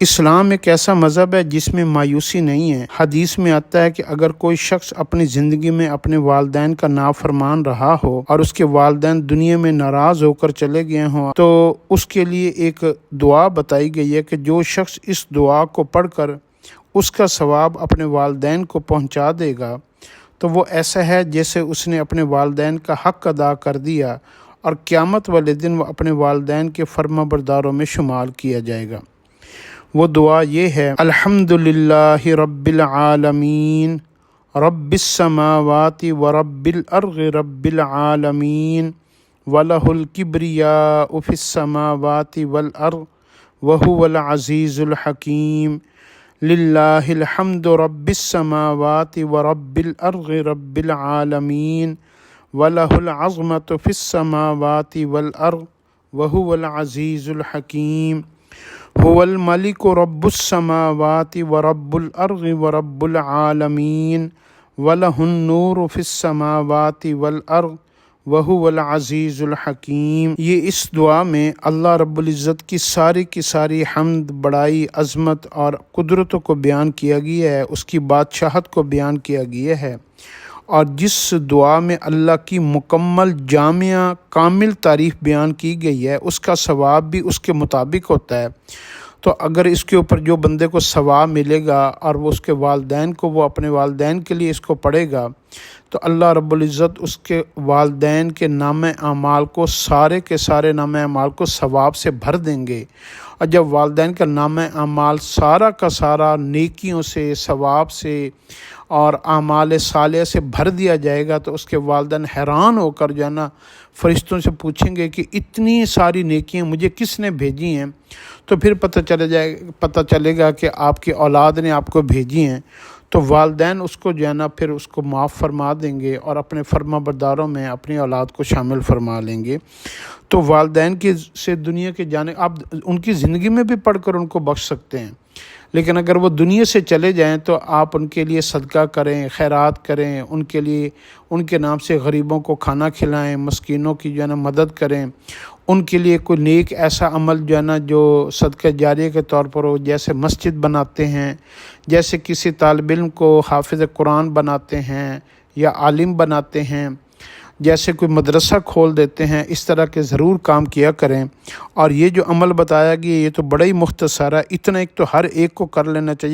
اسلام ایک ایسا مذہب ہے جس میں مایوسی نہیں ہے۔ حدیث میں آتا ہے کہ اگر کوئی شخص اپنی زندگی میں اپنے والدین کا نافرمان رہا ہو اور اس کے والدین دنیا میں ناراض ہو کر چلے گئے ہوں تو اس کے لیے ایک دعا بتائی گئی ہے کہ جو شخص اس دعا کو پڑھ کر اس کا ثواب اپنے والدین کو پہنچا دے گا تو وہ ایسا ہے جیسے اس نے اپنے والدین کا حق ادا کر دیا، اور قیامت والے دن وہ اپنے والدین کے فرما برداروں میں شمار کیا جائے گا۔ وہ دعا یہ ہے: الحمدللہ رب العالمین رب السماوات ورب الارض رب العالمین وَلَهُ الْكِبْرِيَاءُ فِي السَّمَاوَاتِ وَالْأَرْضِ وَهُوَ الْعَزِيزُ الْحَكِيمُ لِلَّهِ الْحَمْدُ رَبِّ السَّمَاوَاتِ وَرَبِّ الْأَرْضِ رَبِّ الْعَالَمِينَ وَلَهُ الْعَظْمَةُ فِي السَّمَاوَاتِ وَالْأَرْضِ وَهُوَ الْعَزِيزُ الْحَكِيمُ هُوَ الْمَلِكُ رَبُّ السَّمَاوَاتِ وَرَبُّ الْأَرْضِ وَرَبُّ الْعَالَمِينَ وَلَهُ النُّورُ فِي السَّمَاوَاتِ وَالْأَرْضِ وَهُوَ الْعَزِيزُ الْحَكِيمُ۔ یہ اس دعا میں اللہ رب العزت کی ساری حمد، بڑائی، عظمت اور قدرتوں کو بیان کیا گیا ہے، اس کی بادشاہت کو بیان کیا گیا ہے، اور جس دعا میں اللہ کی مکمل، جامع، کامل تعریف بیان کی گئی ہے اس کا ثواب بھی اس کے مطابق ہوتا ہے۔ تو اگر اس کے اوپر جو بندے کو ثواب ملے گا اور وہ اس کے والدین کو، وہ اپنے والدین کے لیے اس کو پڑھے گا تو اللہ رب العزت اس کے والدین کے نامہ اعمال کو، سارے کے سارے نامہ اعمال کو ثواب سے بھر دیں گے، اور جب والدین کا نامہ اعمال سارا کا سارا نیکیوں سے، ثواب سے اور اعمال صالحہ سے بھر دیا جائے گا تو اس کے والدین حیران ہو کر جانا فرشتوں سے پوچھیں گے کہ اتنی ساری نیکیاں مجھے کس نے بھیجی ہیں؟ تو پھر پتہ چلے گا کہ آپ کی اولاد نے آپ کو بھیجی ہیں، تو والدین اس کو جو ہے نا پھر اس کو معاف فرما دیں گے اور اپنے فرما برداروں میں اپنی اولاد کو شامل فرما لیں گے۔ تو والدین کی سے دنیا کے جانے، آپ ان کی زندگی میں بھی پڑھ کر ان کو بخش سکتے ہیں، لیکن اگر وہ دنیا سے چلے جائیں تو آپ ان کے لیے صدقہ کریں، خیرات کریں، ان کے لیے، ان کے نام سے غریبوں کو کھانا کھلائیں، مسکینوں کی جو ہے نا مدد کریں، ان کے لیے کوئی نیک ایسا عمل جو ہے نا جو صدقہ جاریہ کے طور پر ہو، جیسے مسجد بناتے ہیں، جیسے کسی طالب علم کو حافظ قرآن بناتے ہیں یا عالم بناتے ہیں، جیسے کوئی مدرسہ کھول دیتے ہیں، اس طرح کے ضرور کام کیا کریں۔ اور یہ جو عمل بتایا گیا یہ تو بڑا ہی مختصر ہے، اتنا ایک تو ہر ایک کو کر لینا چاہیے۔